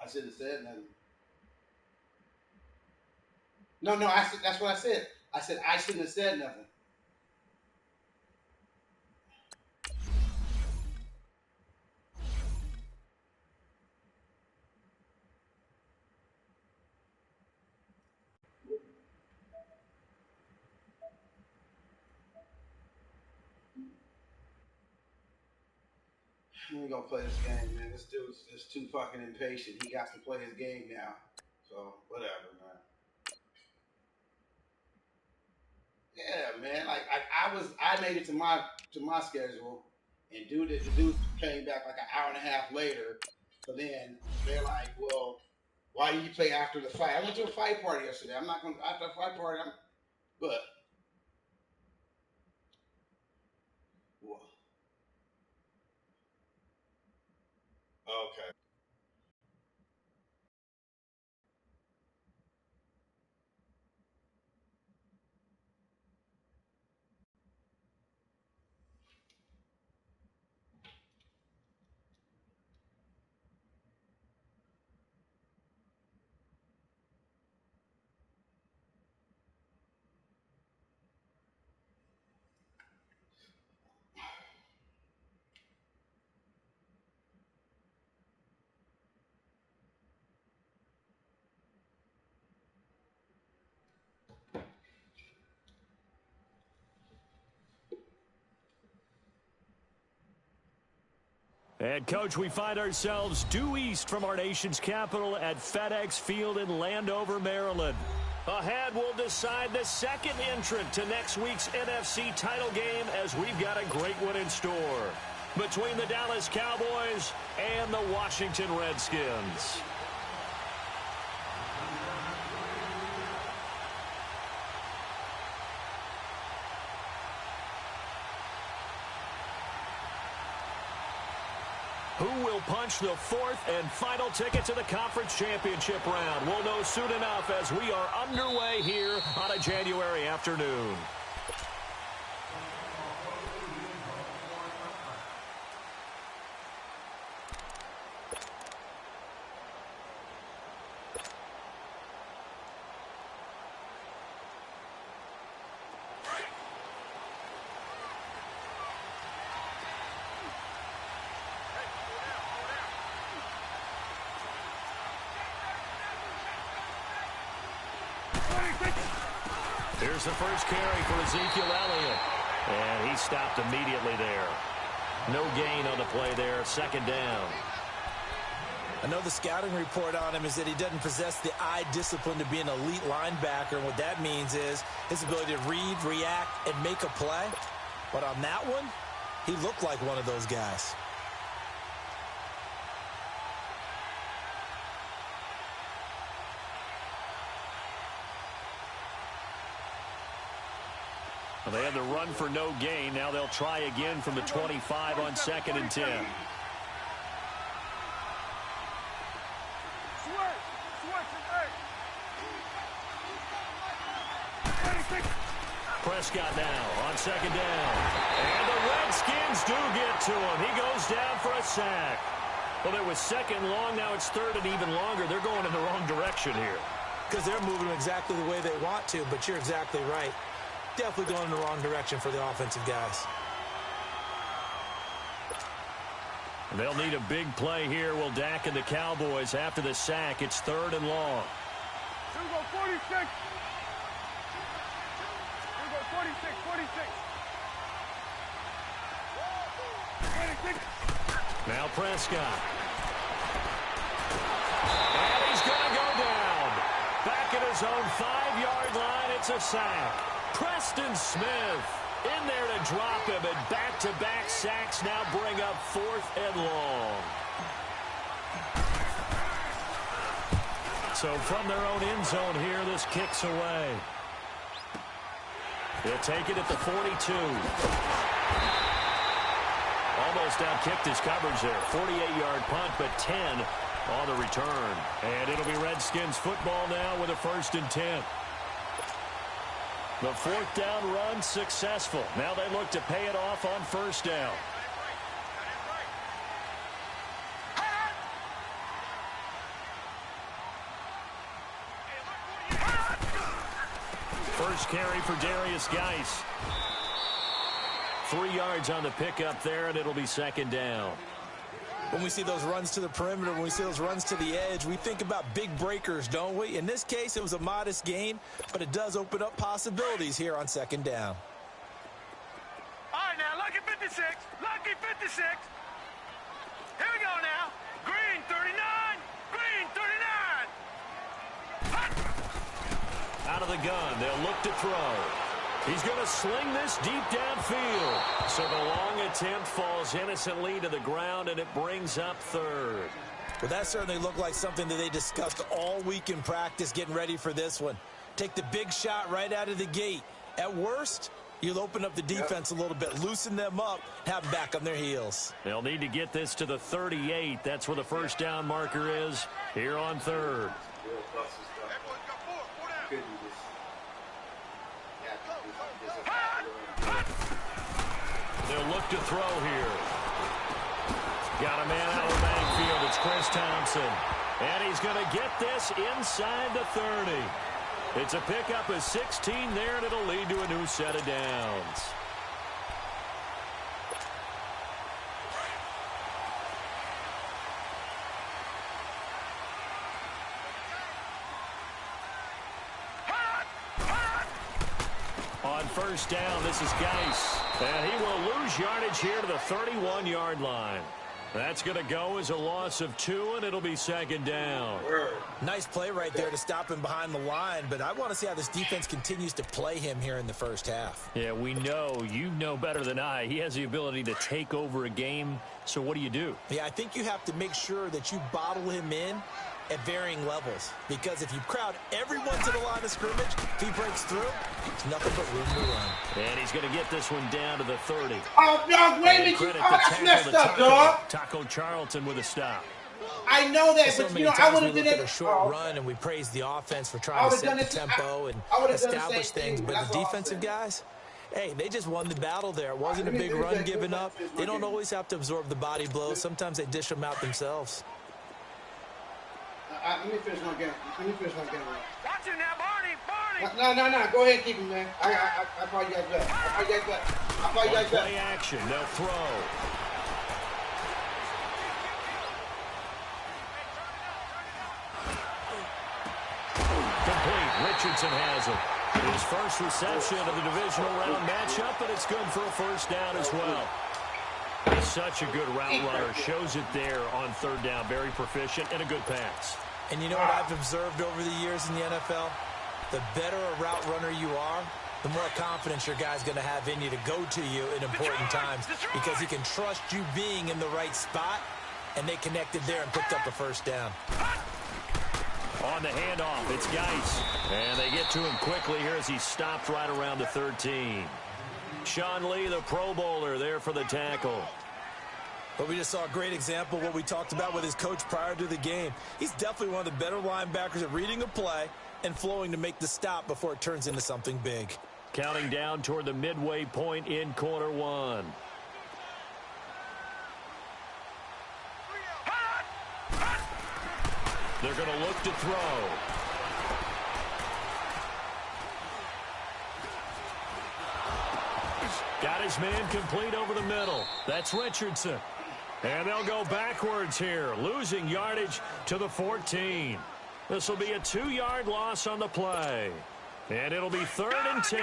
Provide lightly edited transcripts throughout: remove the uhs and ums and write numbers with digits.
I shouldn't have said nothing. No, no, I said that's what I said. I said I shouldn't have said nothing. We gonna play this game, man. This dude's just too fucking impatient. He got to play his game now. So whatever, man. Yeah, man. Like I made it to my schedule, and the dude came back like an hour and a half later. So then they're like, well, why did you play after the fight? I went to a fight party yesterday. I'm not gonna after a fight party. But well, okay. And, Coach, we find ourselves due east from our nation's capital at FedEx Field in Landover, Maryland. Ahead, we'll decide the second entrant to next week's NFC title game as we've got a great one in store between the Dallas Cowboys and the Washington Redskins. Who will punch the fourth and final ticket to the conference championship round? We'll know soon enough as we are underway here on a January afternoon. Here's the first carry for Ezekiel Elliott. And he stopped immediately there. No gain on the play there. Second down. I know the scouting report on him is that he doesn't possess the eye discipline to be an elite linebacker. And what that means is his ability to read, react, and make a play. But on that one, he looked like one of those guys. Well, they had the run for no gain. Now they'll try again from the 25 on 2nd and 10. Prescott now on 2nd down. And the Redskins do get to him. He goes down for a sack. Well, it was 2nd long. Now it's 3rd and even longer. They're going in the wrong direction here. Because they're moving exactly the way they want to, but you're exactly right. Definitely going in the wrong direction for the offensive guys. They'll need a big play here. Will Dak and the Cowboys after the sack. It's 3rd and long. 46. 46. Now Prescott. And he's going to go down. Back at his own 5-yard line. It's a sack. Preston Smith in there to drop him, and back-to-back sacks now bring up 4th and long. So from their own end zone here, this kicks away. He'll take it at the 42. Almost outkicked his coverage there. 48-yard punt, but 10 on the return. And it'll be Redskins football now with a 1st and 10. The 4th down run successful. Now they look to pay it off on 1st down. First carry for Darius Geis. 3 yards on the pickup there, and it'll be second down. When we see those runs to the perimeter, when we see those runs to the edge, we think about big breakers, don't we? In this case, it was a modest gain, but it does open up possibilities here on second down. All right, now, lucky 56. Lucky 56. Here we go now. Green 39. Green 39. Out of the gun, they'll look to throw. He's going to sling this deep downfield. So the long attempt falls innocently to the ground, and it brings up third. Well, that certainly looked like something that they discussed all week in practice getting ready for this one. Take the big shot right out of the gate. At worst, you'll open up the defense a little bit, loosen them up, have them back on their heels. They'll need to get this to the 38. That's where the first down marker is here on third. They'll look to throw here. Got a man out of the backfield. It's Chris Thompson. And he's going to get this inside the 30. It's a pickup of 16 there, and it'll lead to a new set of downs. On first down, this is Geis. And he will lose yardage here to the 31-yard line. That's going to go as a loss of 2, and it'll be second down. Nice play right there to stop him behind the line, but I want to see how this defense continues to play him here in the first half. Yeah, we know. You know better than I. He has the ability to take over a game, so what do? Yeah, I think you have to make sure that you bottle him in at varying levels, because if you crowd everyone to the line of scrimmage, if he breaks through, it's nothing but room to run. And he's going to get this one down to the 30. Oh, dog, wait a minute. Oh, that's messed up, dog. Taco Charlton with a stop. I know that, So but, many I times would we have look done at it. a short run and we praise the offense for trying to set the tempo and establish things, but the defensive guys, hey, they just won the battle there. It wasn't a big run given up. They don't always have to absorb the body blows. Sometimes they dish them out themselves. Let me finish my game. Watch him now, Barney. No. Go ahead and keep him, man. I call you guys back. Play action. They'll throw. Complete. Richardson has it. His first reception of the divisional round matchup, and it's good for a first down as well. He's such a good route runner. Shows it there on third down. Very proficient and a good pass. And you know what I've observed over the years in the NFL? The better a route runner you are, the more confidence your guy's going to have in you to go to you in important times, because he can trust you being in the right spot, and they connected there and picked up a first down. On the handoff, it's Geis. And they get to him quickly here as he stopped right around the 13. Sean Lee, the Pro Bowler, there for the tackle. But we just saw a great example of what we talked about with his coach prior to the game. He's definitely one of the better linebackers at reading a play and flowing to make the stop before it turns into something big. Counting down toward the midway point in quarter one. They're going to look to throw. Got his man complete over the middle. That's Richardson. And they'll go backwards here, losing yardage to the 14. This will be a 2-yard loss on the play. And it'll be 3rd and 10.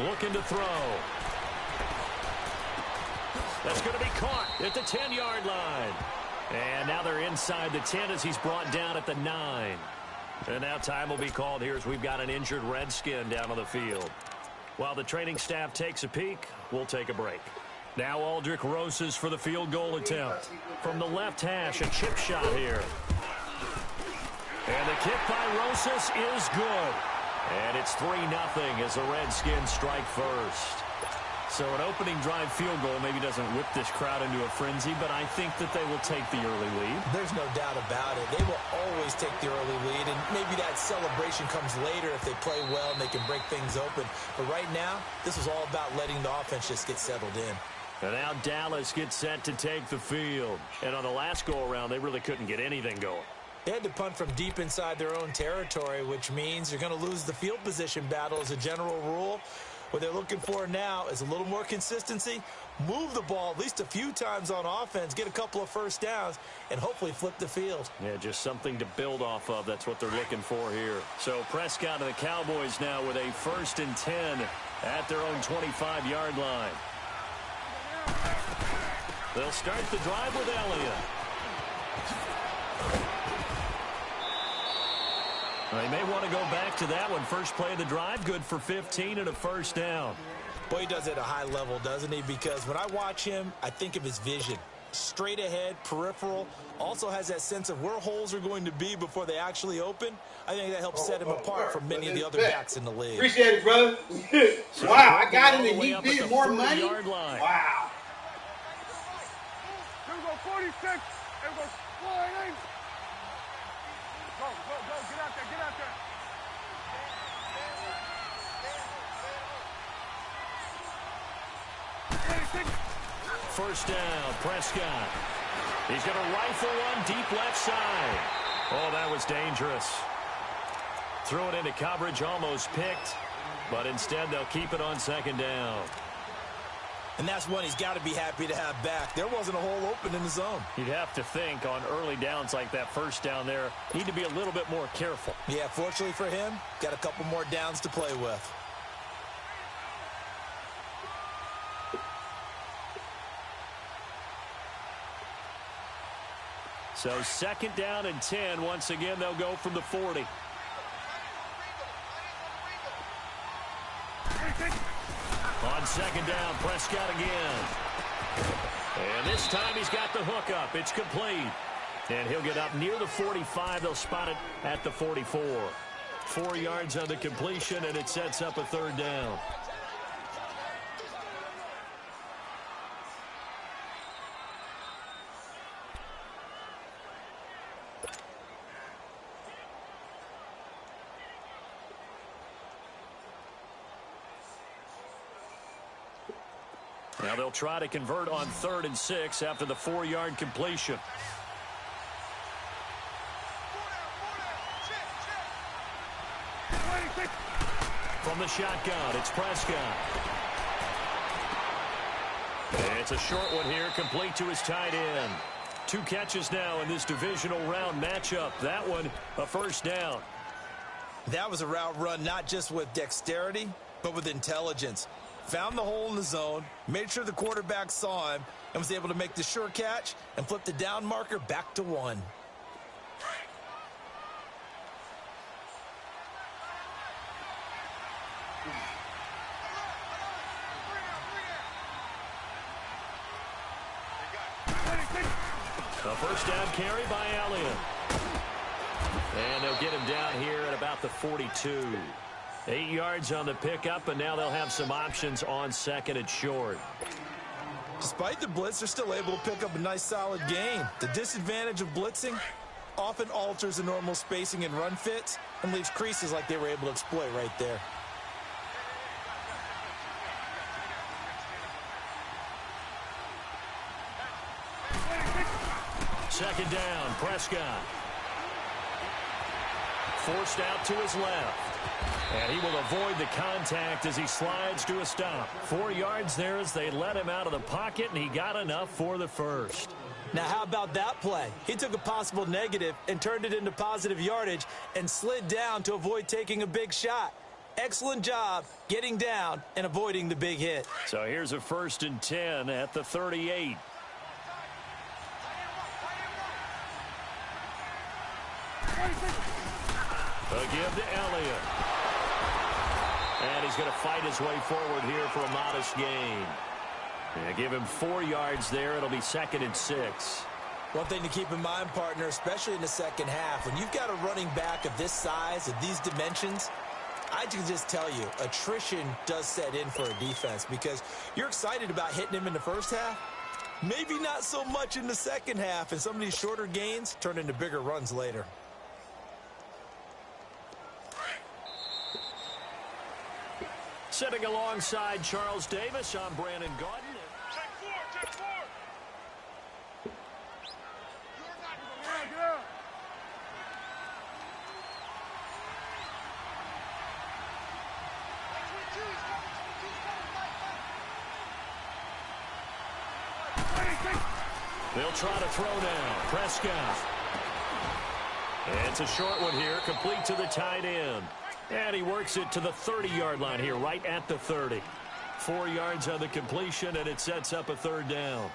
Looking to throw. That's going to be caught at the 10-yard line. And now they're inside the 10 as he's brought down at the 9. And now time will be called here as we've got an injured Redskin down on the field. While the training staff takes a peek, we'll take a break. Now Aldrich Rosas for the field goal attempt. From the left hash, a chip shot here. And the kick by Rosas is good. And it's 3-0 as the Redskins strike first. So an opening drive field goal maybe doesn't whip this crowd into a frenzy, but I think that they will take the early lead. There's no doubt about it. They will always take the early lead, and maybe that celebration comes later if they play well and they can break things open. But right now, this is all about letting the offense just get settled in. And now Dallas gets set to take the field. And on the last go-around, they really couldn't get anything going. They had to punt from deep inside their own territory, which means you're going to lose the field position battle as a general rule. What they're looking for now is a little more consistency, move the ball at least a few times on offense, get a couple of first downs, and hopefully flip the field. Yeah, just something to build off of. That's what they're looking for here. So Prescott and the Cowboys now with a 1st and 10 at their own 25-yard line. They'll start the drive with Elliott. They may want to go back to that one. First play of the drive, good for 15 and a first down. Boy, he does it at a high level, doesn't he? Because when I watch him, I think of his vision. Straight ahead, peripheral, also has that sense of where holes are going to be before they actually open. I think that helps set him apart from many of the other backs in the league. Appreciate it, brother. Wow, I got him and he bid more money. Wow. Here we go, 46. Here we go, sliding. Go, get out there, get out there. First down, Prescott. He's going to rifle one deep left side. Oh, that was dangerous. Threw it into coverage, almost picked, but instead they'll keep it on 2nd down. And that's one he's got to be happy to have back. There wasn't a hole open in the zone. You'd have to think on early downs like that first down there, need to be a little bit more careful. Yeah, fortunately for him, got a couple more downs to play with. So 2nd down and 10. Once again, they'll go from the 40. On 2nd down, Prescott again. And this time he's got the hook up. It's complete. And he'll get up near the 45. They'll spot it at the 44. 4 yards on the completion, and it sets up a 3rd down. Now they'll try to convert on 3rd and 6 after the 4-yard completion. From the shotgun, it's Prescott. It's a short one here, complete to his tight end. 2 catches now in this divisional round matchup. That one, a first down. That was a route run not just with dexterity, but with intelligence. Found the hole in the zone, made sure the quarterback saw him, and was able to make the sure catch and flip the down marker back to 1. A first down carry by Elliott. And they'll get him down here at about the 42. 8 yards on the pickup, and now they'll have some options on 2nd and short. Despite the blitz, they're still able to pick up a nice solid gain. The disadvantage of blitzing often alters the normal spacing and run fits and leaves creases like they were able to exploit right there. Second down, Prescott. Forced out to his left. And he will avoid the contact as he slides to a stop. 4 yards there as they let him out of the pocket, and he got enough for the first. Now, how about that play? He took a possible negative and turned it into positive yardage and slid down to avoid taking a big shot. Excellent job getting down and avoiding the big hit. So here's a 1st and 10 at the 38. A give to Elliott. And he's going to fight his way forward here for a modest gain. Yeah, give him 4 yards there. It'll be 2nd and 6. One thing to keep in mind, partner, especially in the second half, when you've got a running back of this size, of these dimensions, I can just tell you, attrition does set in for a defense because you're excited about hitting him in the first half. Maybe not so much in the second half, and some of these shorter gains turn into bigger runs later. Sitting alongside Charles Davis, I'm Brandon Gaudin. Check four. They'll try to throw now. Prescott. It's a short one here, complete to the tight end. And he works it to the 30-yard line here, right at the 30. 4 yards on the completion, and it sets up a third down.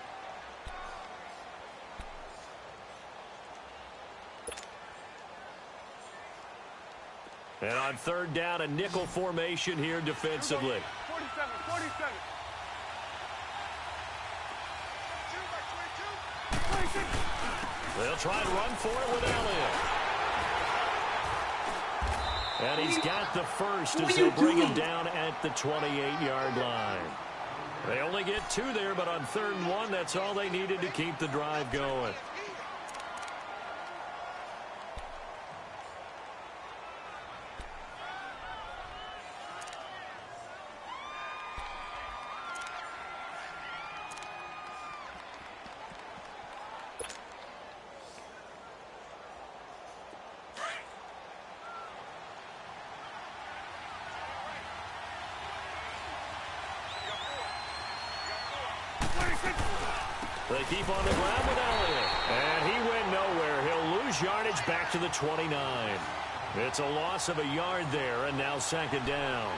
And on third down, a nickel formation here defensively. 47. They'll try and run for it with Elliott. And he's got the first as they'll bring him down at the 28-yard line. They only get 2 there, but on 3rd and 1, that's all they needed to keep the drive going. They keep on the ground with Elliott. And he went nowhere. He'll lose yardage back to the 29. It's a loss of a yard there, and now 2nd down.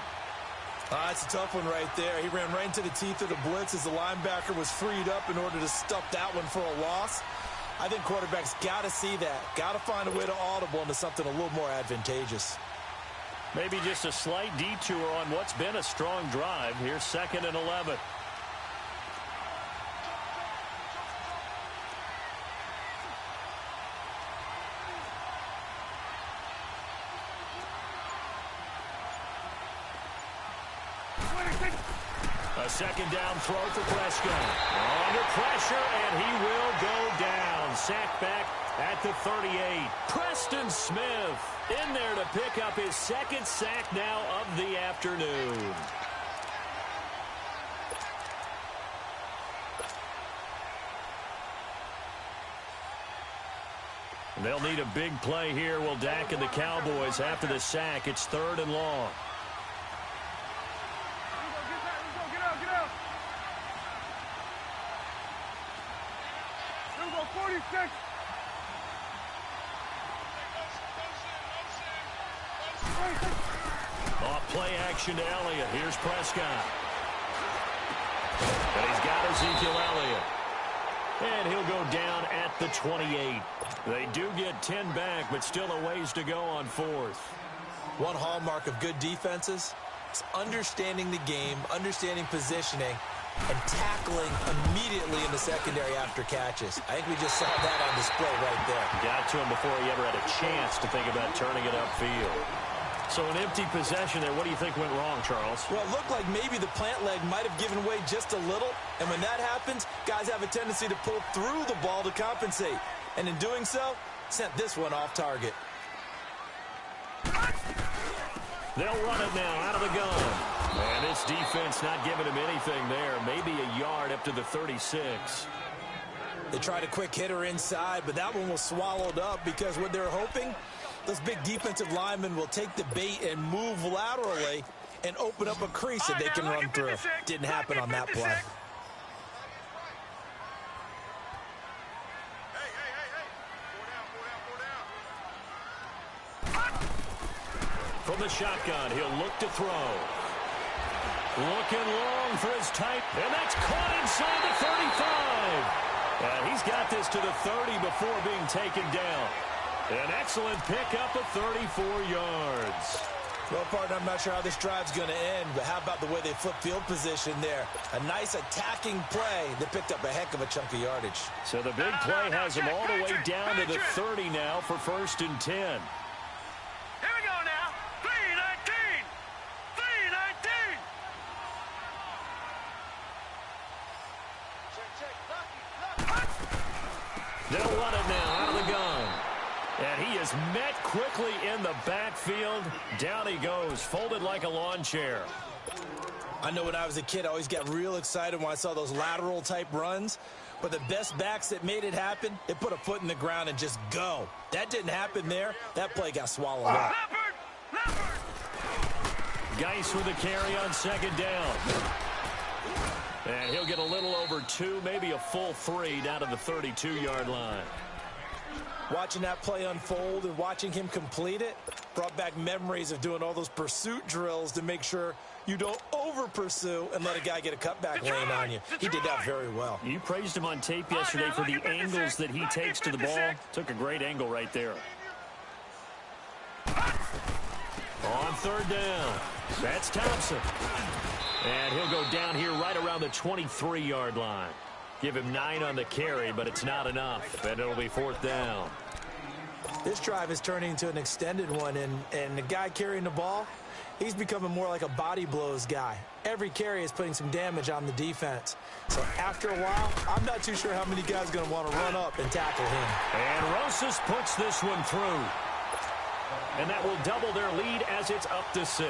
It's a tough one right there. He ran right into the teeth of the blitz as the linebacker was freed up in order to stuff that one for a loss. I think quarterbacks got to see that. Got to find a way to audible into something a little more advantageous. Maybe just a slight detour on what's been a strong drive. Here's 2nd and 11. A 2nd down throw for Prescott. Under pressure, and he will go down. Sacked back at the 38. Preston Smith in there to pick up his 2nd sack now of the afternoon. They'll need a big play here. Will Dak and the Cowboys after the sack. It's 3rd and long. Off play action to Elliott. Here's Prescott. And he's got Ezekiel Elliott. And he'll go down at the 28. They do get 10 back, but still a ways to go on 4th. One hallmark of good defenses is understanding the game, understanding positioning, and tackling immediately in the secondary after catches. I think we just saw that on display right there. Got to him before he ever had a chance to think about turning it upfield. So an empty possession there. What do you think went wrong, Charles? Well, it looked like maybe the plant leg might have given way just a little. And when that happens, guys have a tendency to pull through the ball to compensate. And in doing so, sent this one off target. They'll run it now out of the gun. And this defense not giving him anything there. Maybe a yard up to the 36. They tried a quick hitter inside, but that one was swallowed up because what they're hoping, those big defensive linemen will take the bait and move laterally and open up a crease that they can run through. Didn't happen on that play. From the shotgun, he'll look to throw. Looking long for his tight, and that's caught inside the 35. And he's got this to the 30 before being taken down. An excellent pickup of 34 yards. Well, partner, I'm not sure how this drive's going to end, but how about the way they flip field position there? A nice attacking play that picked up a heck of a chunk of yardage. So the big play has him all the way down to the 30 now for 1st and 10. Here we go now. 3:19. is met quickly in the backfield. Down he goes, folded like a lawn chair. I know when I was a kid, I always got real excited when I saw those lateral-type runs. But the best backs that made it happen, they put a foot in the ground and just go. That didn't happen there. That play got swallowed up. Geis with a carry on second down. And he'll get a little over 2, maybe a full 3 down to the 32-yard line. Watching that play unfold and watching him complete it brought back memories of doing all those pursuit drills to make sure you don't over-pursue and let a guy get a cutback lane on you. He did that very well. You praised him on tape yesterday for the angles that he takes to the ball. Took a great angle right there. On third down, that's Thompson. And he'll go down here right around the 23-yard line. Give him 9 on the carry, but it's not enough, and it'll be fourth down. This drive is turning into an extended one, and the guy carrying the ball, he's becoming more like a body blows guy. Every carry is putting some damage on the defense. So after a while, I'm not too sure how many guys are going to want to run up and tackle him. And Rosas puts this one through. And that will double their lead as it's up to 6.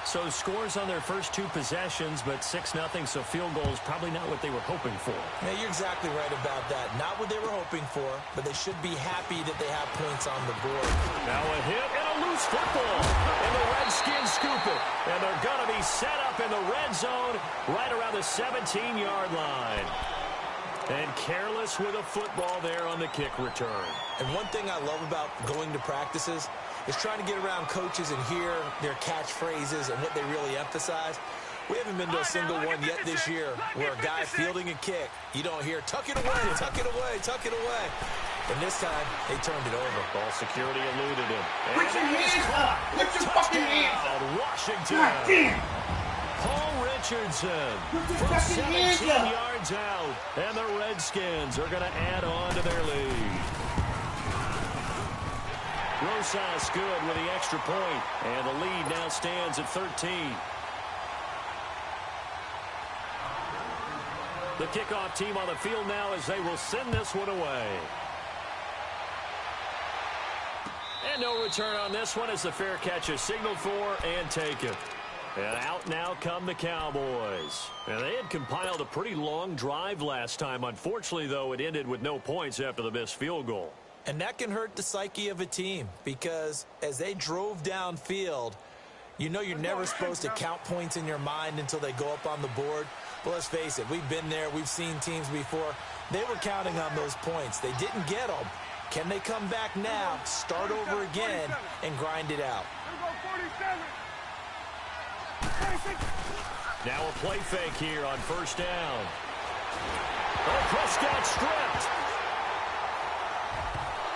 So scores on their first 2 possessions, but 6-0, so field goal is probably not what they were hoping for. Yeah, you're exactly right about that. Not what they were hoping for, but they should be happy that they have points on the board. Now a hit and a loose football. And the Redskins scoop it. And they're going to be set up in the red zone right around the 17-yard line. And careless with a football there on the kick return. And one thing I love about going to practices is trying to get around coaches and hear their catchphrases and what they really emphasize. We haven't been to a single one yet this year where a guy fielding a kick, you don't hear, tuck it away, tuck it away, tuck it away. And this time, they turned it over. Ball security eluded him. Put your hands up! Put your fucking hands up! Washington. God damn! Paul Richardson from 17 yards out. And the Redskins are going to add on to their lead. Rosas good with the extra point. And the lead now stands at 13. The kickoff team on the field now as they will send this one away. And no return on this one as the fair catch is signaled for and taken. And out now come the Cowboys. And they had compiled a pretty long drive last time. Unfortunately, though, it ended with no points after the missed field goal. And that can hurt the psyche of a team because as they drove downfield, you know you're never supposed to count points in your mind until they go up on the board. But let's face it, we've been there. We've seen teams before. They were counting on those points. They didn't get them. Can they come back now, start over again, and grind it out? Now a play fake here on first down. Oh, Prescott stripped.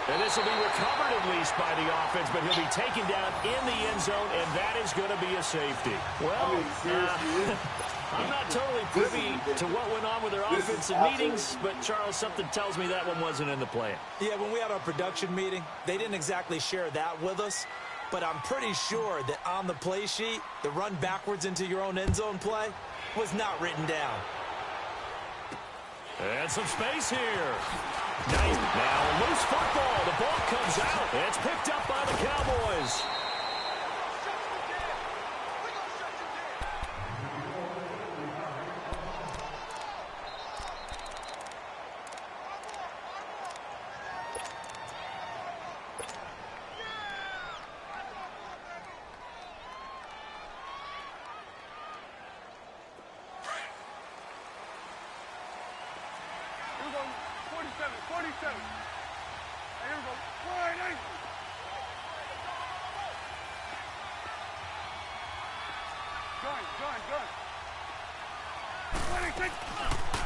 And this will be recovered at least by the offense, but he'll be taken down in the end zone, and that is going to be a safety. Well, I'm not totally privy to what went on with their offensive meetings, but, Charles, something tells me that one wasn't in the plan. Yeah, when we had our production meeting, they didn't exactly share that with us, but I'm pretty sure that on the play sheet, the run backwards into your own end zone play was not written down. And some space here. Nice. Now, loose football. The ball comes out. It's picked up by the Cowboys.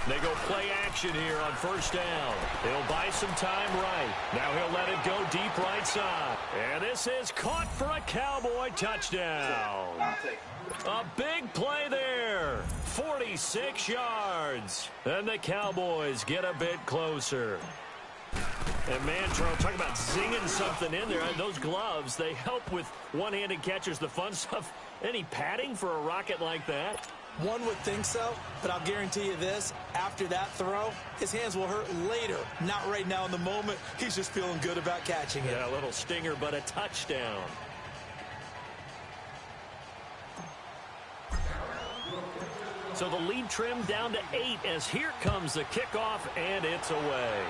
They go play action here on first down. He'll buy some time right. Now he'll let it go deep right side. And this is caught for a Cowboy touchdown. A big play there. 46 yards. And the Cowboys get a bit closer. And, man, Charles, talk about zinging something in there. Those gloves, they help with one-handed catches, the fun stuff. Any padding for a rocket like that? One would think so, but I'll guarantee you this. After that throw, his hands will hurt later. Not right now in the moment. He's just feeling good about catching it. Yeah, a little stinger, but a touchdown. So the lead trimmed down to 8 as here comes the kickoff, and it's away.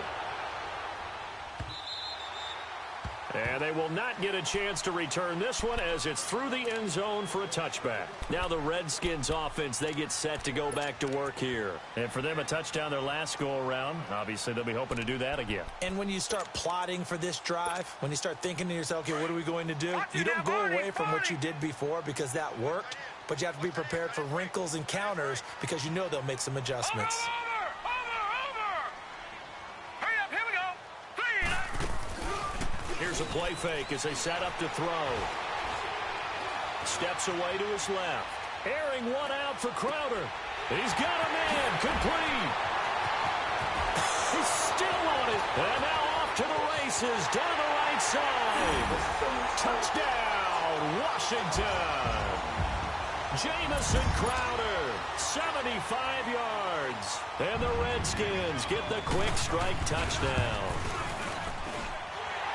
And they will not get a chance to return this one as it's through the end zone for a touchback. Now the Redskins offense, they get set to go back to work here. And for them, a touchdown their last go-around. Obviously, they'll be hoping to do that again. And when you start plotting for this drive, when you start thinking to yourself, okay, what are we going to do? You don't go away from what you did before because that worked, but you have to be prepared for wrinkles and counters because you know they'll make some adjustments. Here's a play fake as they set up to throw. Steps away to his left. Airing one out for Crowder. He's got a man. Complete. He's still on it. And now off to the races down the right side. Touchdown, Washington. Jamison Crowder, 75 yards. And the Redskins get the quick strike touchdown.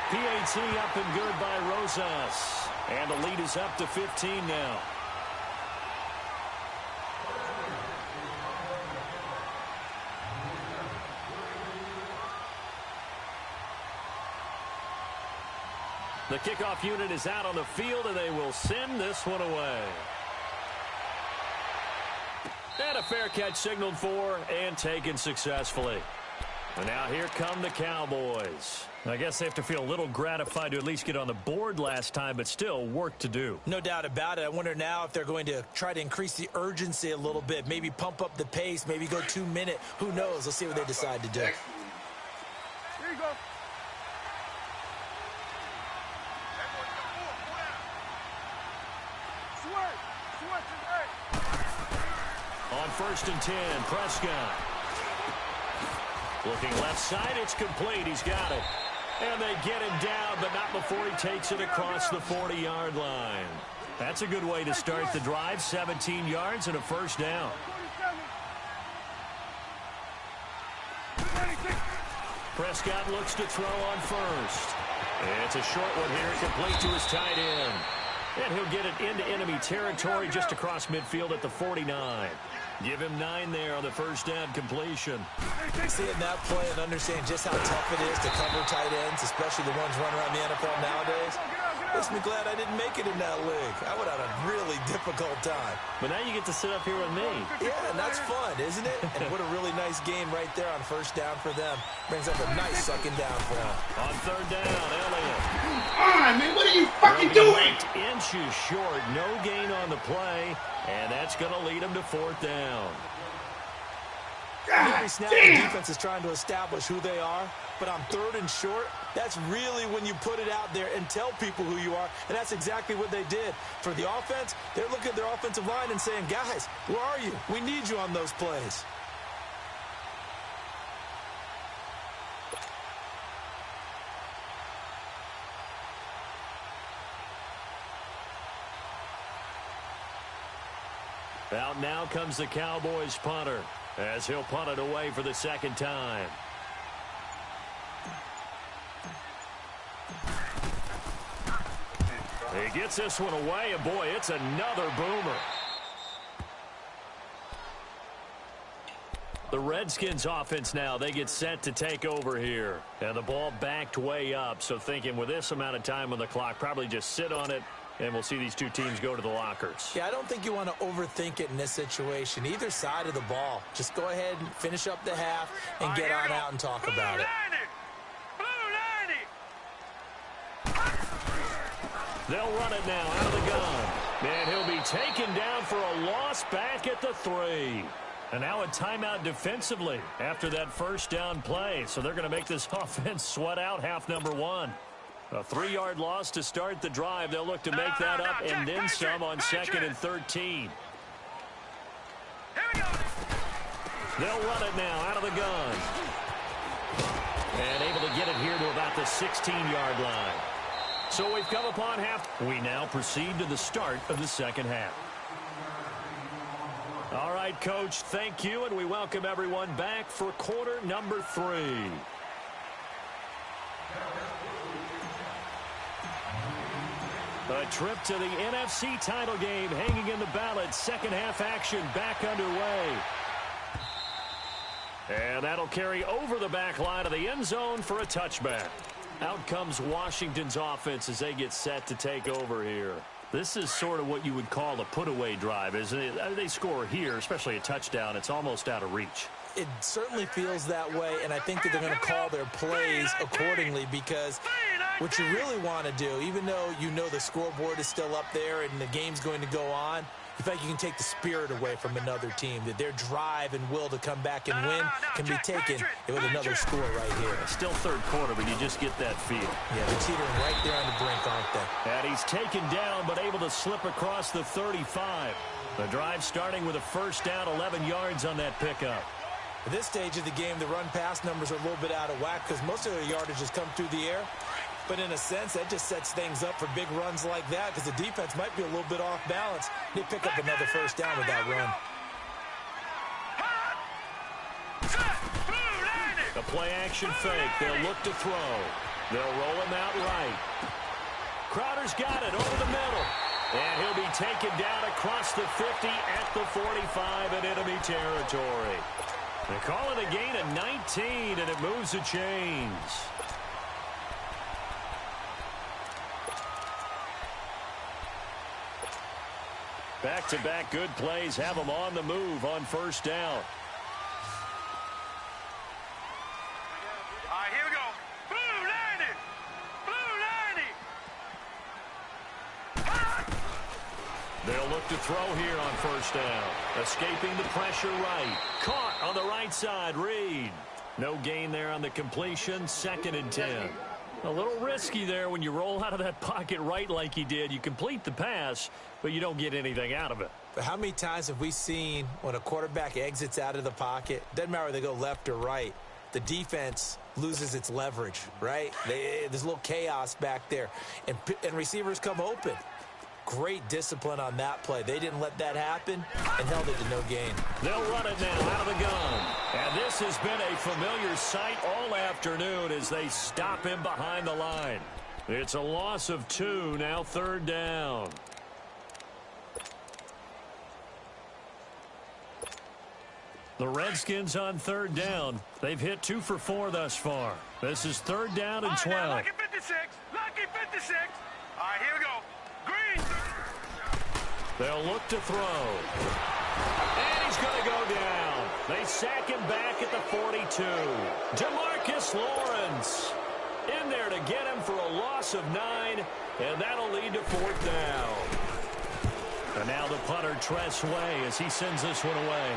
PAT up and good by Rosas. And the lead is up to 15 now. The kickoff unit is out on the field, and they will send this one away. And a fair catch signaled for and taken successfully. And now here come the Cowboys. I guess they have to feel a little gratified to at least get on the board last time, but still work to do. No doubt about it. I wonder now if they're going to try to increase the urgency a little bit, maybe pump up the pace, maybe go 2-minute. Who knows? Let's see what they decide to do. Here you go. On 1st and 10, Prescott. Looking left side, it's complete. He's got it. And they get him down, but not before he takes it across the 40-yard line. That's a good way to start the drive. 17 yards and a first down. Prescott looks to throw on first. It's a short one here, complete to his tight end. And he'll get it into enemy territory just across midfield at the 49. Give him 9 there on the first down completion. Seeing that play and understand just how tough it is to cover tight ends, especially the ones running around the NFL nowadays, makes me glad I didn't make it in that league. I would have had a really difficult time. But now you get to sit up here with me. Yeah, and that's fun, isn't it? And what a really nice game right there on first down for them. Brings up a nice second down for them. On third down, Elliott. Come on, man, what are you fucking doing? Inches short, no gain on the play, and that's going to lead him to 4th down. Every snap, the defense is trying to establish who they are, but on 3rd and short, that's really when you put it out there and tell people who you are, and that's exactly what they did. For the offense, they're looking at their offensive line and saying, guys, where are you? We need you on those plays. Out now comes the Cowboys punter as he'll punt it away for the second time. He gets this one away, and boy, it's another boomer. The Redskins offense now, they get set to take over here. And the ball backed way up, so thinking with this amount of time on the clock, probably just sit on it, and we'll see these two teams go to the lockers. Yeah, I don't think you want to overthink it in this situation. Either side of the ball. Just go ahead and finish up the half and get on out and talk about it. They'll run it now out of the gun. And he'll be taken down for a loss back at the 3. And now a timeout defensively after that first down play. So they're going to make this offense sweat out half number 1. A 3-yard loss to start the drive. They'll look to make that up and then some on 2nd and 13. They'll run it now out of the gun. And able to get it here to about the 16-yard line. So we've come upon half. We now proceed to the start of the second half. All right, Coach, thank you, and we welcome everyone back for quarter number 3. A trip to the NFC title game hanging in the balance. Second half action back underway. And that'll carry over the back line of the end zone for a touchback. Out comes Washington's offense as they get set to take over here. This is sort of what you would call a put-away drive, isn't it? They score here, especially a touchdown. It's almost out of reach. It certainly feels that way, and I think that they're going to call their plays accordingly, because what you really want to do, even though you know the scoreboard is still up there and the game's going to go on, you feel like you can take the spirit away from another team, that their drive and will to come back and win can be taken with another score right here. Still third quarter, but you just get that feel. Yeah, they're teetering right there on the brink, aren't they? And he's taken down, but able to slip across the 35. The drive starting with a first down, 11 yards on that pickup. At this stage of the game, the run-pass numbers are a little bit out of whack because most of their yardage has come through the air. But in a sense, that just sets things up for big runs like that because the defense might be a little bit off balance. They pick up another first down with that run. A play-action fake. They'll look to throw. They'll roll him out right. Crowder's got it over the middle. And he'll be taken down across the 50 at the 45 in enemy territory. They call it a gain of 19, and it moves the chains. Back-to-back good plays have them on the move on first down. All right, here we go. Blue 90. They'll look to throw here on first down. Escaping the pressure right. Caught on the right side, Reed. No gain there on the completion, 2nd and 10. A little risky there when you roll out of that pocket right like he did. You complete the pass, but you don't get anything out of it. But how many times have we seen when a quarterback exits out of the pocket, doesn't matter whether they go left or right, the defense loses its leverage, right? There's a little chaos back there, and receivers come open. Great discipline on that play. They didn't let that happen and held it to no gain. They'll run it now out of the gun. And this has been a familiar sight all afternoon as they stop him behind the line. It's a loss of 2, now 3rd down. The Redskins on 3rd down. They've hit 2 for 4 thus far. This is 3rd down and 12. Lucky 56. Lucky 56. All right, here we go. Green. They'll look to throw. And he's going to go down. They sack him back at the 42. DeMarcus Lawrence in there to get him for a loss of 9, and that'll lead to 4th down. And now the punter, Tress Way, as he sends this one away.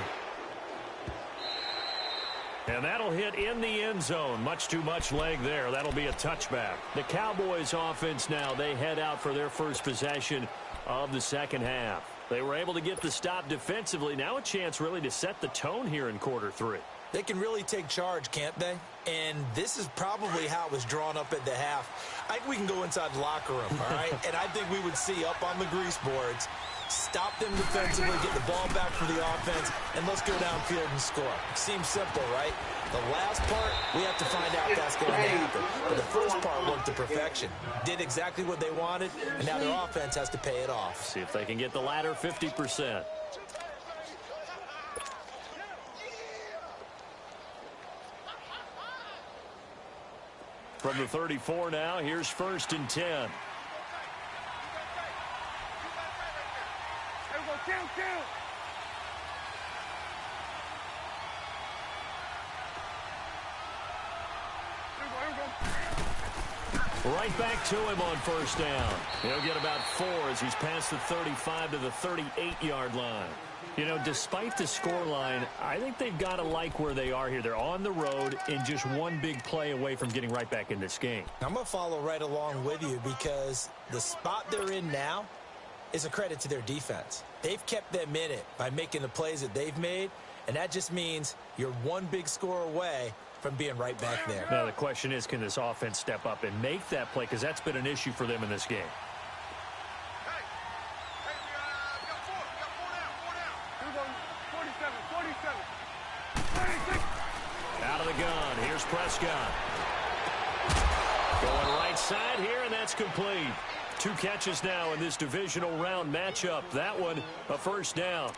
And that'll hit in the end zone. Much too much leg there. That'll be a touchback. The Cowboys offense now, they head out for their first possession of the second half. They were able to get the stop defensively. Now a chance really to set the tone here in quarter 3. They can really take charge, can't they? And this is probably how it was drawn up at the half. I think we can go inside the locker room, all right? And I think we would see up on the grease boards, stop them defensively, get the ball back for the offense, and let's go downfield and score. Seems simple, right? The last part, we have to find out if that's going to happen. But the first part worked to perfection. Did exactly what they wanted, and now their offense has to pay it off. See if they can get the latter 50%. From the 34 now, here's 1st and 10. Right back to him on first down. He'll get about 4 as he's past the 35 to the 38-yard line. You know, despite the scoreline, I think they've got to like where they are here. They're on the road and just one big play away from getting right back in this game. I'm going to follow right along with you because the spot they're in now is a credit to their defense. They've kept them in it by making the plays that they've made, and that just means you're one big score away from being right back there. Now, the question is, can this offense step up and make that play? Because that's been an issue for them in this game. gun. Here's Prescott. Going right side here, and that's complete. 2 catches now in this divisional round matchup. That one, a first down.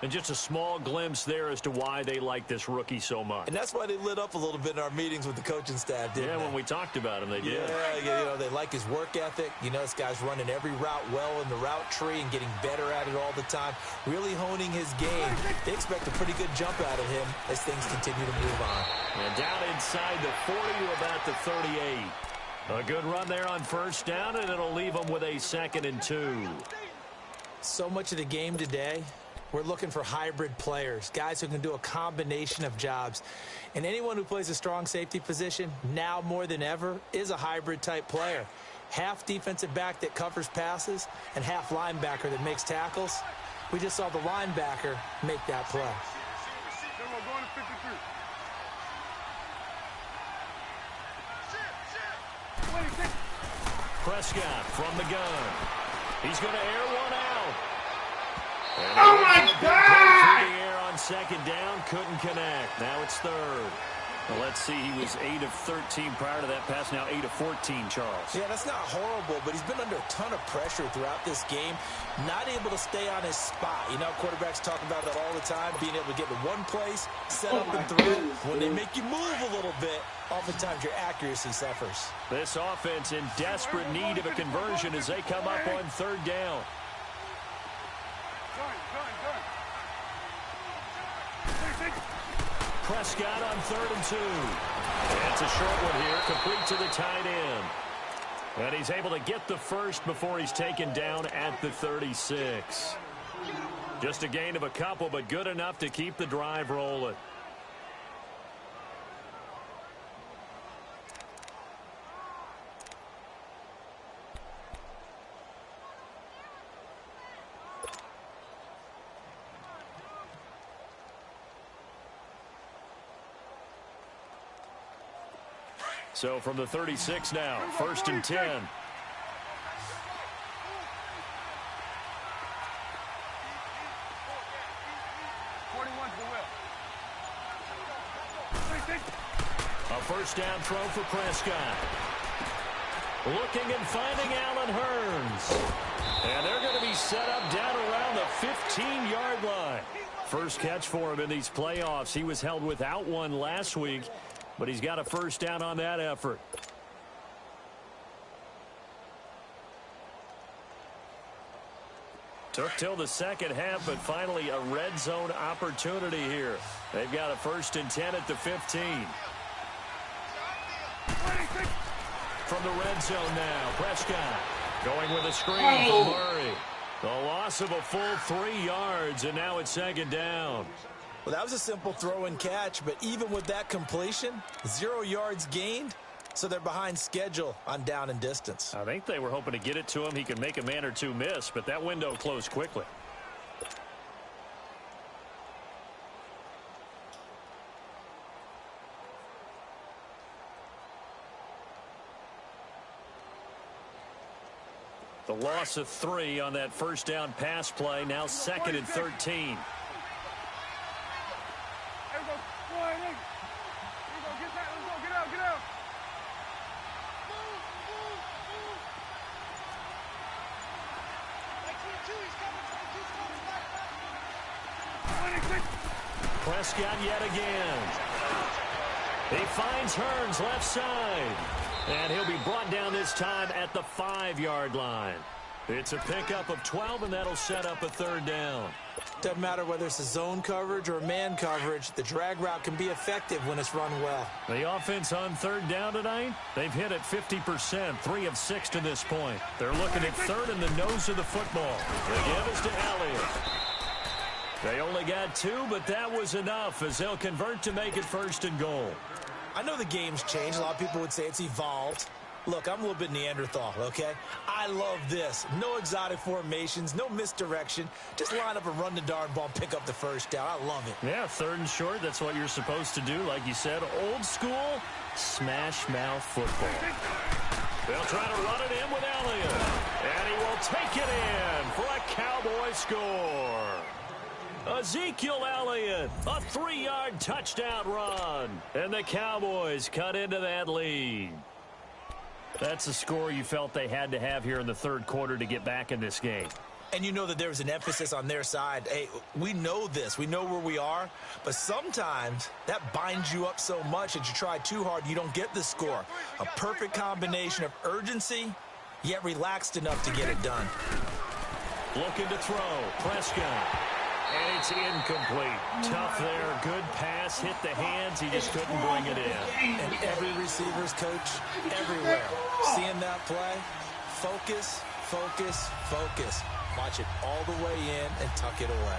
And just a small glimpse there as to why they like this rookie so much. And that's why they lit up a little bit in our meetings with the coaching staff, didn't they? Yeah, when we talked about him, they did. Yeah, you know, they like his work ethic. You know, this guy's running every route well in the route tree and getting better at it all the time, really honing his game. They expect a pretty good jump out of him as things continue to move on. And down inside the 40 to about the 38. A good run there on first down, and it'll leave them with a 2nd and 2. So much of the game today, we're looking for hybrid players, guys who can do a combination of jobs. And anyone who plays a strong safety position, now more than ever, is a hybrid type player. Half defensive back that covers passes and half linebacker that makes tackles. We just saw the linebacker make that play. Prescott from the gun. He's going to air one out. And Oh, my God! through the air on 2nd down, couldn't connect. Now it's 3rd. Well, let's see, he was 8 of 13 prior to that pass, now 8 of 14, Charles. Yeah, that's not horrible, but he's been under a ton of pressure throughout this game, not able to stay on his spot. You know, quarterbacks talk about that all the time, being able to get to one place, set up and throw. When they make you move a little bit, oftentimes your accuracy suffers. This offense in desperate need of a conversion as they come up on 3rd down. Prescott on 3rd and 2. It's a short one here, complete to the tight end. And he's able to get the first before he's taken down at the 36. Just a gain of a couple, but good enough to keep the drive rolling. So from the 36 now, 1st and 10. 41 to the well. A first down throw for Prescott. Looking and finding Allen Hurns. And they're going to be set up down around the 15-yard line. First catch for him in these playoffs. He was held without one last week, but he's got a first down on that effort. Took till the 2nd half, but finally a red zone opportunity here. They've got a 1st and 10 at the 15. From the red zone now, Prescott going with a screen from Murray. The loss of a full 3 yards, and now it's 2nd down. Well, that was a simple throw and catch, but even with that completion, 0 yards gained, so they're behind schedule on down and distance. I think they were hoping to get it to him. He could make a man or two miss, but that window closed quickly. The loss of 3 on that first down pass play, now 2nd and 13. Prescott yet again. He finds Hurns left side. And he'll be brought down this time at the 5-yard line. It's a pickup of 12, and that'll set up a 3rd down. Doesn't matter whether it's a zone coverage or man coverage, the drag route can be effective when it's run well. The offense on 3rd down tonight, they've hit at 50%, 3 of 6 to this point. They're looking at 3rd in the nose of the football. The give is to Elliott. They only got 2, but that was enough as they'll convert to make it 1st and goal. I know the game's changed. A lot of people would say it's evolved. Look, I'm a little bit Neanderthal, okay? I love this. No exotic formations, no misdirection. Just line up and run the darn ball, pick up the first down. I love it. Yeah, 3rd and short, that's what you're supposed to do. Like you said, old school, smash mouth football. They'll try to run it in with Elliott. And he will take it in for a Cowboy score. Ezekiel Elliott, a 3-yard touchdown run. And the Cowboys cut into that lead. That's a score you felt they had to have here in the third quarter to get back in this game. And you know that there was an emphasis on their side. Hey, we know this. We know where we are. But sometimes that binds you up so much that you try too hard, you don't get the score. A perfect combination of urgency, yet relaxed enough to get it done. Looking to throw. Prescott. And it's incomplete. Tough there. Good pass. Hit the hands. He just couldn't bring it in. And every receiver's coach, everywhere, seeing that play, focus, focus, focus. Watch it all the way in and tuck it away.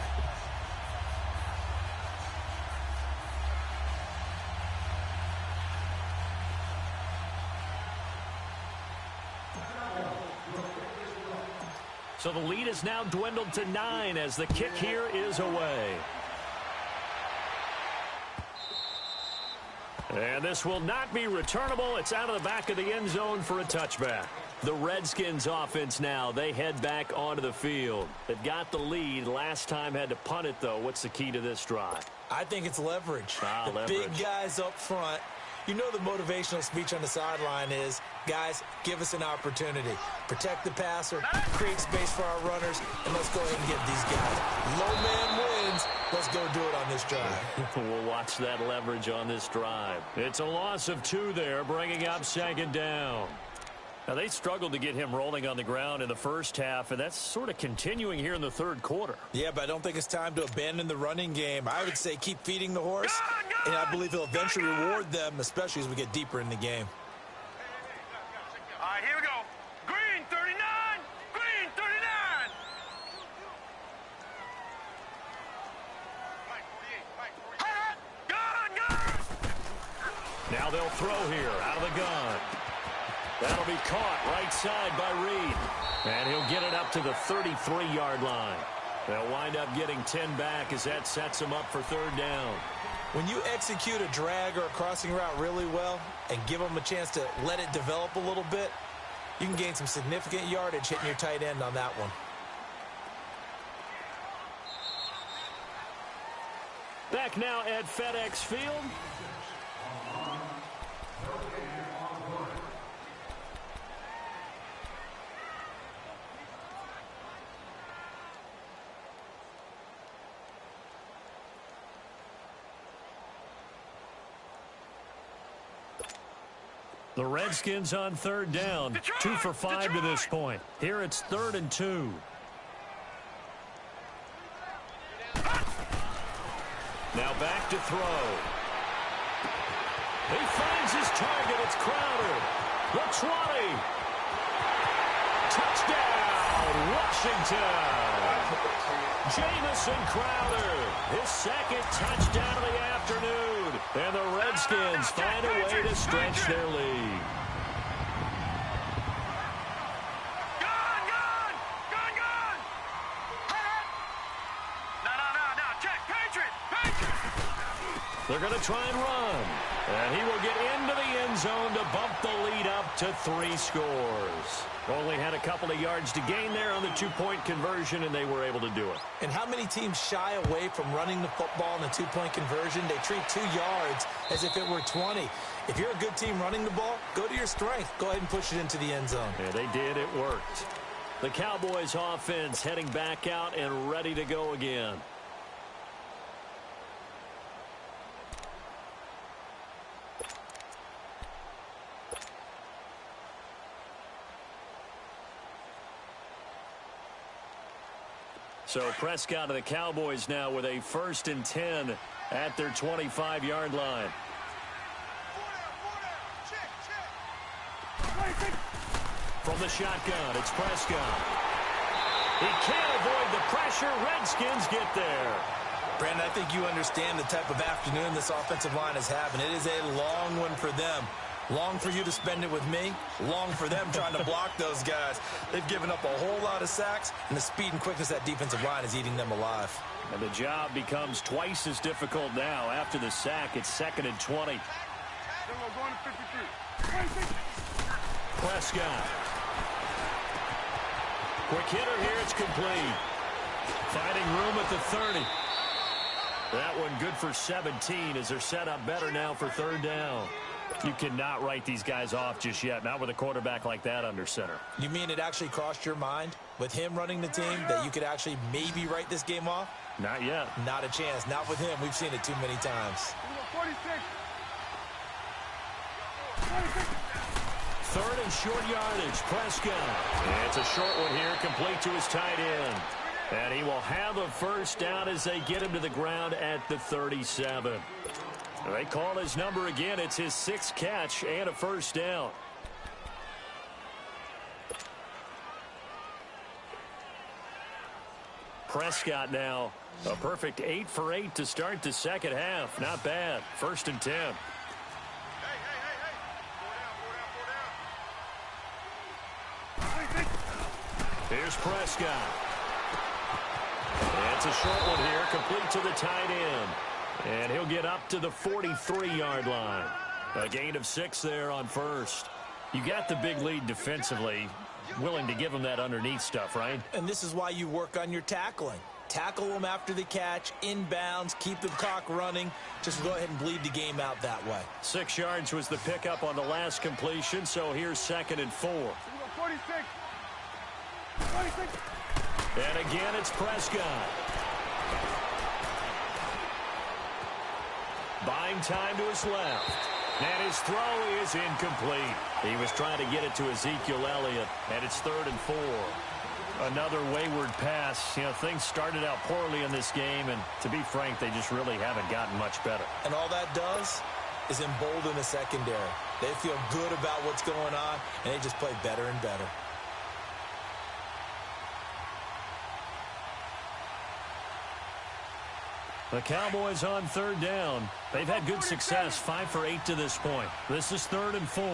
So the lead is now dwindled to 9 as the kick here is away. And this will not be returnable. It's out of the back of the end zone for a touchback. The Redskins offense now, they head back onto the field. They've got the lead. Last time had to punt it, though. What's the key to this drive? I think it's leverage. Leverage. Big guys up front. You know the motivational speech on the sideline is, guys, give us an opportunity. Protect the passer, create space for our runners, and let's go ahead and get these guys. Low man wins. Let's go do it on this drive. We'll watch that leverage on this drive. It's a loss of 2 there, bringing up second down. Now, they struggled to get him rolling on the ground in the first half, and that's sort of continuing here in the third quarter. Yeah, but I don't think it's time to abandon the running game. I would say keep feeding the horse, and I believe he'll eventually reward them, especially as we get deeper in the game. All right, here we go. Green 39. Green 39. Gun. Now they'll throw here out of the gun. That'll be caught right side by Reed. And he'll get it up to the 33-yard line. They'll wind up getting 10 back as that sets them up for third down. When you execute a drag or a crossing route really well and give them a chance to let it develop a little bit, you can gain some significant yardage hitting your tight end on that one. Back now at FedEx Field. The Redskins on third down. 2 for 5 to this point. Here it's 3rd and 2. Now back to throw. He finds his target. It's Crowder. The 20. Touchdown, Washington. Jamison Crowder, his second touchdown of the afternoon. And the Redskins find a way to stretch their lead. They're going to try and run. And he will get into the end zone to bump the lead up to 3 scores. Only had a couple of yards to gain there on the 2-point conversion, and they were able to do it. And how many teams shy away from running the football in a 2-point conversion? They treat 2 yards as if it were 20. If you're a good team running the ball, go to your strength. Go ahead and push it into the end zone. Yeah, they did. It worked. The Cowboys offense heading back out and ready to go again. So Prescott of the Cowboys now with a 1st and 10 at their 25-yard line. From the shotgun, it's Prescott. He can't avoid the pressure. Redskins get there. Brandon, I think you understand the type of afternoon this offensive line is having. It is a long one for them. Long for you to spend it with me. Long for them trying to block those guys. They've given up a whole lot of sacks, and the speed and quickness of that defensive line is eating them alive. And the job becomes twice as difficult now. After the sack, it's 2nd and 20. Prescott. Quick hitter here. It's complete. Finding room at the 30. That one good for 17 as they're set up better now for third down. You cannot write these guys off just yet, not with a quarterback like that under center. You mean it actually crossed your mind with him running the team that you could actually maybe write this game off? Not yet. Not a chance. Not with him. We've seen it too many times. 46. Third and short yardage. Prescott. And it's a short one here, complete to his tight end. And he will have a first down as they get him to the ground at the 37. They call his number again. It's his 6th catch and a first down. Prescott now a perfect 8 for 8 to start the second half. Not bad. 1st and 10. Here's Prescott. It's a short one here, complete to the tight end. And he'll get up to the 43-yard line. A gain of 6 there on first. You got the big lead defensively. Willing to give him that underneath stuff, right? And this is why you work on your tackling. Tackle them after the catch, inbounds, keep the clock running. Just go ahead and bleed the game out that way. 6 yards was the pickup on the last completion, so here's 2nd and 4. 46. And again, it's Prescott. Buying time to his left. And his throw is incomplete. He was trying to get it to Ezekiel Elliott, and it's 3rd and 4. Another wayward pass. You know, things started out poorly in this game, and to be frank, they just really haven't gotten much better. And all that does is embolden the secondary. They feel good about what's going on, and they just play better and better. The Cowboys on 3rd down. They've had good success, 5 for 8 to this point. This is 3rd and 4.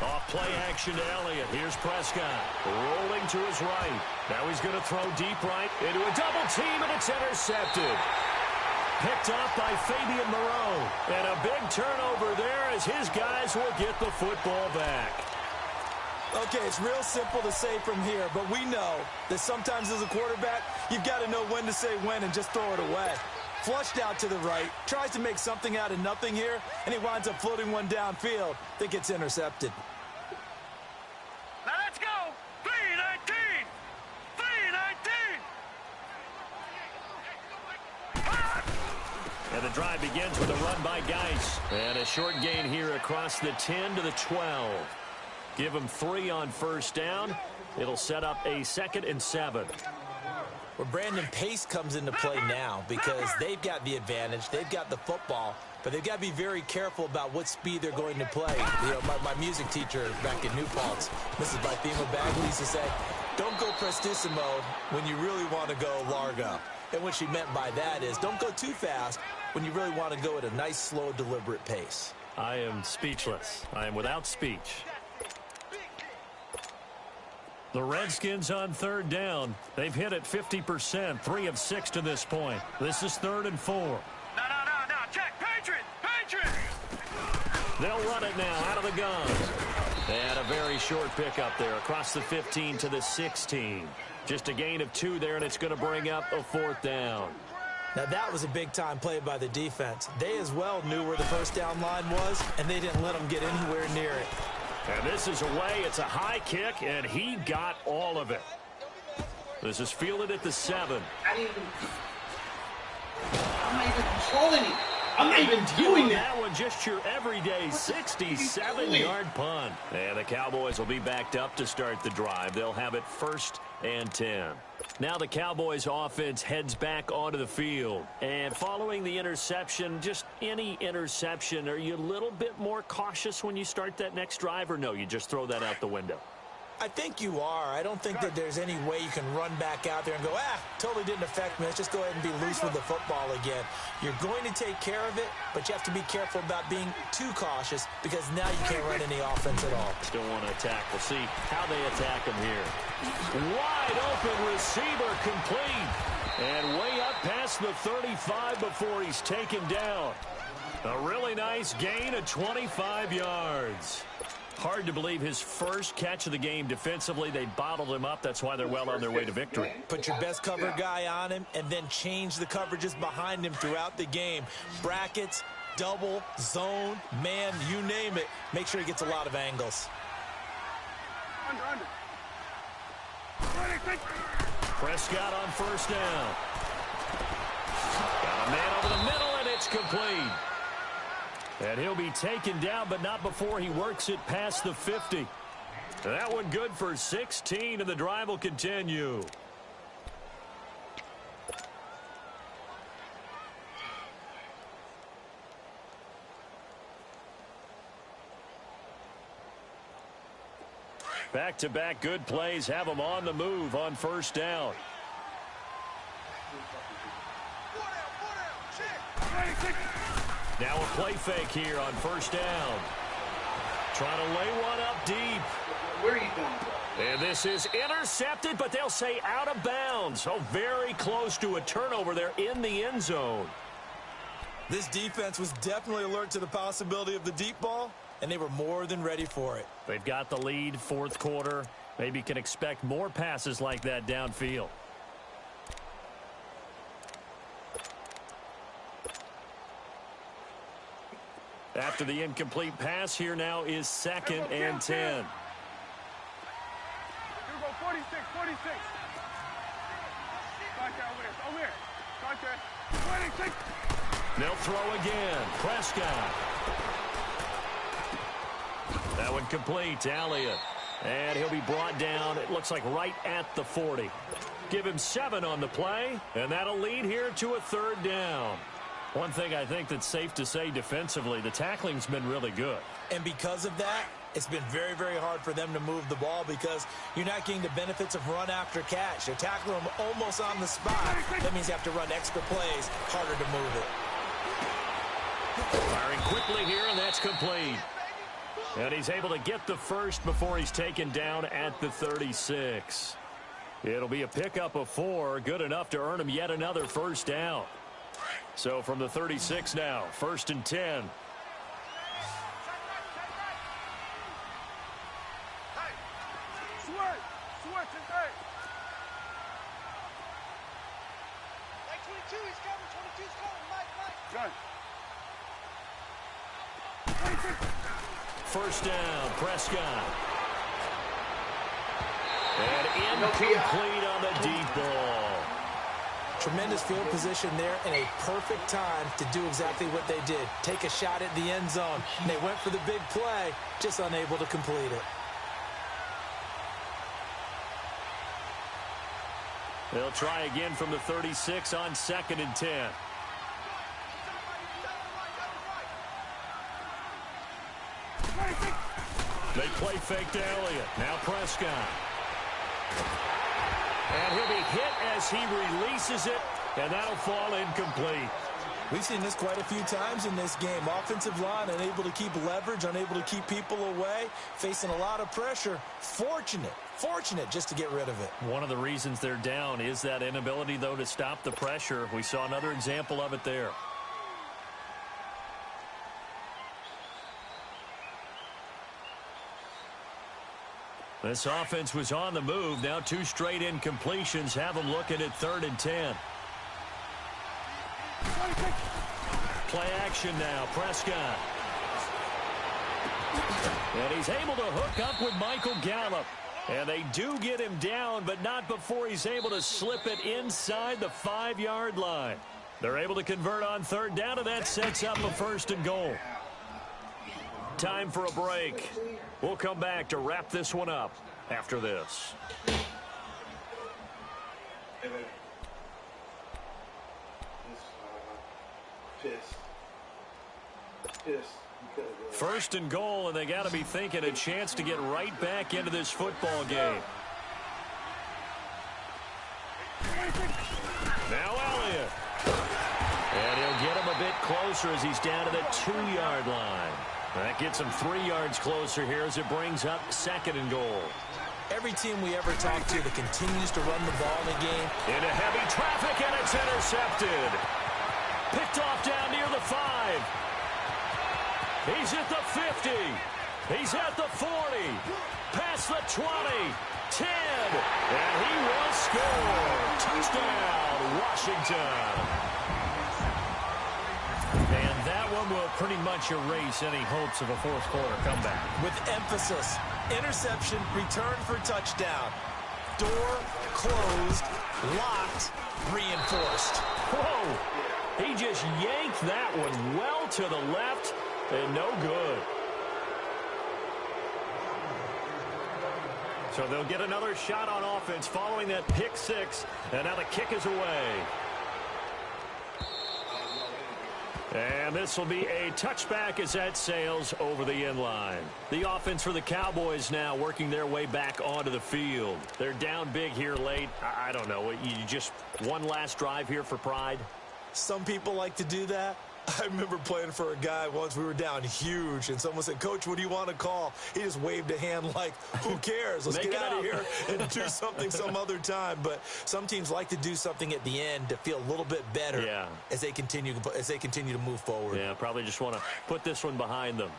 Off play action to Elliott. Here's Prescott. Rolling to his right. Now he's going to throw deep right into a double team, and it's intercepted. Picked up by Fabian Moreau. And a big turnover there as his guys will get the football back. Okay, it's real simple to say from here, but we know that sometimes as a quarterback, you've got to know when to say when and just throw it away. Flushed out to the right, tries to make something out of nothing here, and he winds up floating one downfield that gets intercepted. Now let's go. 3-19. 3-19. And the drive begins with a run by Geis. And a short gain here across the 10 to the 12. Give him 3 on first down. It'll set up a 2nd and 7. Well, Brandon, pace comes into play now because they've got the advantage. They've got the football, but they've got to be very careful about what speed they're going to play. You know, my music teacher back in New Paltz, Mrs. Bythema Bagley, used to say, don't go prestissimo when you really want to go largo. And what she meant by that is don't go too fast when you really want to go at a nice, slow, deliberate pace. I am speechless. I am without speech. The Redskins on 3rd down. They've hit it 50%, 3 of 6 to this point. This is 3rd and 4. No. Check. Patriot. They'll run it now out of the gun. And a very short pickup there across the 15 to the 16. Just a gain of 2 there, and it's going to bring up a 4th down. Now, that was a big-time play by the defense. They as well knew where the first down line was, and they didn't let them get anywhere near it. And this is away. It's a high kick, and he got all of it. This is fielded at the 7. I'm not even controlling it. I'm not even doing that one. Just your everyday 67-yard punt. And the Cowboys will be backed up to start the drive. They'll have it 1st and 10. Now the Cowboys offense heads back onto the field. And following the interception, just any interception, are you a little bit more cautious when you start that next drive, or no, you just throw that out the window? I think you are. I don't think that there's any way you can run back out there and go, totally didn't affect me. Let's just go ahead and be loose with the football again. You're going to take care of it, but you have to be careful about being too cautious because now you can't run any offense at all. Still want to attack. We'll see how they attack him here. Wide open receiver complete. And way up past the 35 before he's taken down. A really nice gain of 25 yards. Hard to believe his first catch of the game defensively. They bottled him up. That's why they're well on their way to victory. Put your best cover guy on him and then change the coverages behind him throughout the game. Brackets, double, zone, man, you name it. Make sure he gets a lot of angles. Under. Prescott on first down. Got a man over the middle, and it's complete. And he'll be taken down, but not before he works it past the 50. That one good for 16, and the drive will continue. Back-to-back good plays have them on the move on first down. Now a play fake here on first down. Trying to lay one up deep. Where are you going? And this is intercepted, but they'll say out of bounds. Oh, very close to a turnover there in the end zone. This defense was definitely alert to the possibility of the deep ball, and they were more than ready for it. They've got the lead, fourth quarter. Maybe can expect more passes like that downfield. After the incomplete pass, here now is 2nd and 10. Here we go, 46. Over here. 26. They'll throw again. Prescott. That one complete to Elliott. And he'll be brought down, it looks like right at the 40. Give him 7 on the play, and that'll lead here to a 3rd down. One thing I think that's safe to say defensively, the tackling's been really good. And because of that, it's been very, very hard for them to move the ball because you're not getting the benefits of run after catch. They're tackling them almost on the spot. That means you have to run extra plays, harder to move it. Firing quickly here, and that's complete. And he's able to get the first before he's taken down at the 36. It'll be a pickup of 4, good enough to earn him yet another first down. So from the 36 now, 1st and 10. Switch, hey. Like 22, he's coming. 22's coming. Mike. Gun. First down, Prescott. And incomplete on the deep ball. Tremendous field position there and a perfect time to do exactly what they did. Take a shot at the end zone. And they went for the big play, just unable to complete it. They'll try again from the 36 on 2nd and 10. They play fake to Elliott. Now Prescott. And he'll be hit as he releases it, and that'll fall incomplete. We've seen this quite a few times in this game. Offensive line unable to keep leverage, unable to keep people away, facing a lot of pressure. Fortunate just to get rid of it. One of the reasons they're down is that inability, though, to stop the pressure. We saw another example of it there. This offense was on the move. Now 2 straight incompletions have them looking at 3rd and 10. Play action now. Prescott. And he's able to hook up with Michael Gallup. And they do get him down, but not before he's able to slip it inside the 5-yard line. They're able to convert on 3rd down, and that sets up a 1st and goal. Time for a break. We'll come back to wrap this one up after this. First and goal, and they got to be thinking a chance to get right back into this football game. Now Elliott. And he'll get him a bit closer as he's down to the 2-yard line. That gets him 3 yards closer here as it brings up 2nd and goal. Every team we ever talk to that continues to run the ball in the game. Into heavy traffic, and it's intercepted. Picked off down near the 5. He's at the 50. He's at the 40. Past the 20. 10. And he will score. Touchdown, Washington. And that one will pretty much erase any hopes of a fourth quarter comeback. With emphasis. Interception, return for touchdown. Door closed, locked, reinforced. Whoa! He just yanked that one well to the left and no good. So they'll get another shot on offense following that pick six. And now the kick is away. And this will be a touchback as that sails over the end line. The offense for the Cowboys now working their way back onto the field. They're down big here late. I don't know. You just one last drive here for pride? Some people like to do that. I remember playing for a guy once. We were down huge, and someone said, "Coach, what do you want to call?" He just waved a hand like, who cares? Let's get out of here and do something some other time. But some teams like to do something at the end to feel a little bit better as they continue to move forward. Yeah, probably just want to put this one behind them.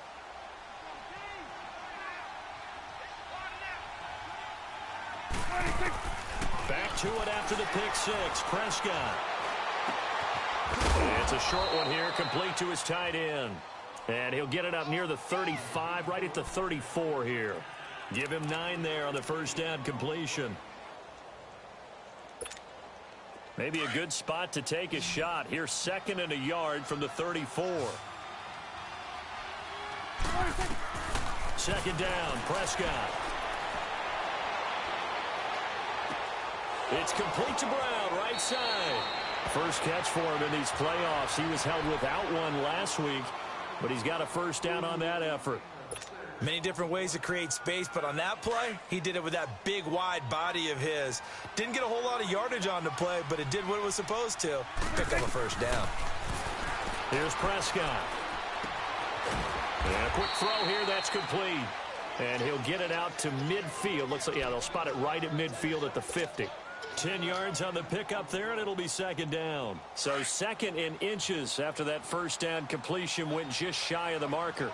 Back to it after the pick six. Prescott. It's a short one here, complete to his tight end. And he'll get it up near the 35, right at the 34 here. Give him 9 there on the first down completion. Maybe a good spot to take a shot. Here's 2nd and a yard from the 34. 2nd down, Prescott. It's complete to Brown, right side. First catch for him in these playoffs. He was held without one last week, but he's got a first down on that effort. Many different ways to create space, but on that play, he did it with that big, wide body of his. Didn't get a whole lot of yardage on the play, but it did what it was supposed to. Pick up a first down. Here's Prescott. And a quick throw here, that's complete. And he'll get it out to midfield. Looks like, they'll spot it right at midfield at the 50. 10 yards on the pickup there, and it'll be 2nd down. So 2nd in inches after that first down completion went just shy of the marker.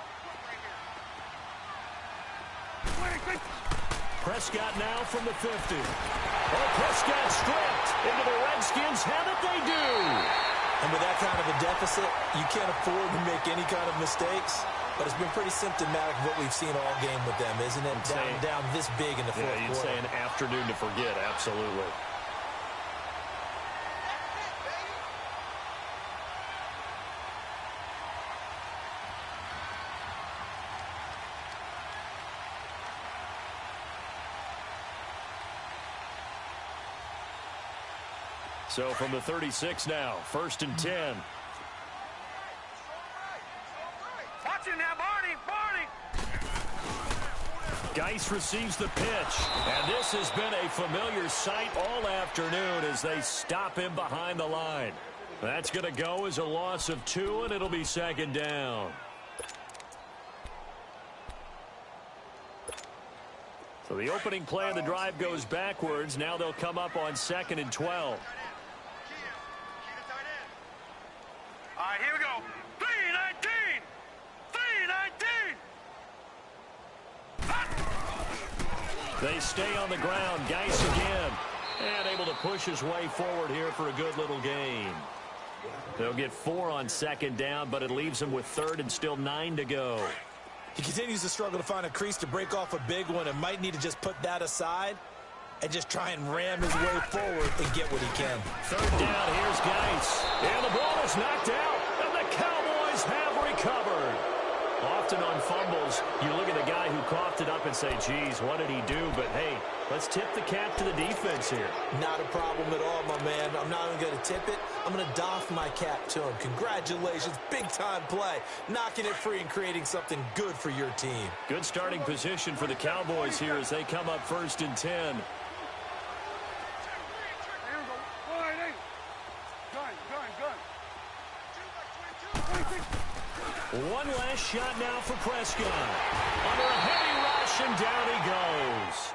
Prescott now from the 50. Oh, Prescott stripped into the Redskins. Have it, they do. And with that kind of a deficit, you can't afford to make any kind of mistakes. But it's been pretty symptomatic of what we've seen all game with them, isn't it? Down this big in the fourth quarter. You'd say an afternoon to forget, absolutely. So from the 36 now, 1st and 10. Watch him now, Barney! Geis receives the pitch, and this has been a familiar sight all afternoon as they stop him behind the line. That's going to go as a loss of 2, and it'll be 2nd down. So the opening play of the drive goes backwards. Now they'll come up on 2nd and 12. All right, here we go. 3-19! 3-19! They stay on the ground. Geis again. And able to push his way forward here for a good little gain. They'll get 4 on 2nd down, but it leaves them with 3rd and still 9 to go. He continues to struggle to find a crease to break off a big one and might need to just put that aside and just try and ram his way forward and get what he can. 3rd down, here's Geis. And the ball is knocked out, and the Cowboys have recovered. Often on fumbles, you look at the guy who coughed it up and say, geez, what did he do? But, hey, let's tip the cap to the defense here. Not a problem at all, my man. I'm not even going to tip it. I'm going to doff my cap to him. Congratulations. Big-time play. Knocking it free and creating something good for your team. Good starting position for the Cowboys here as they come up 1st and 10. One last shot now for Prescott. Under a heavy rush, and down he goes.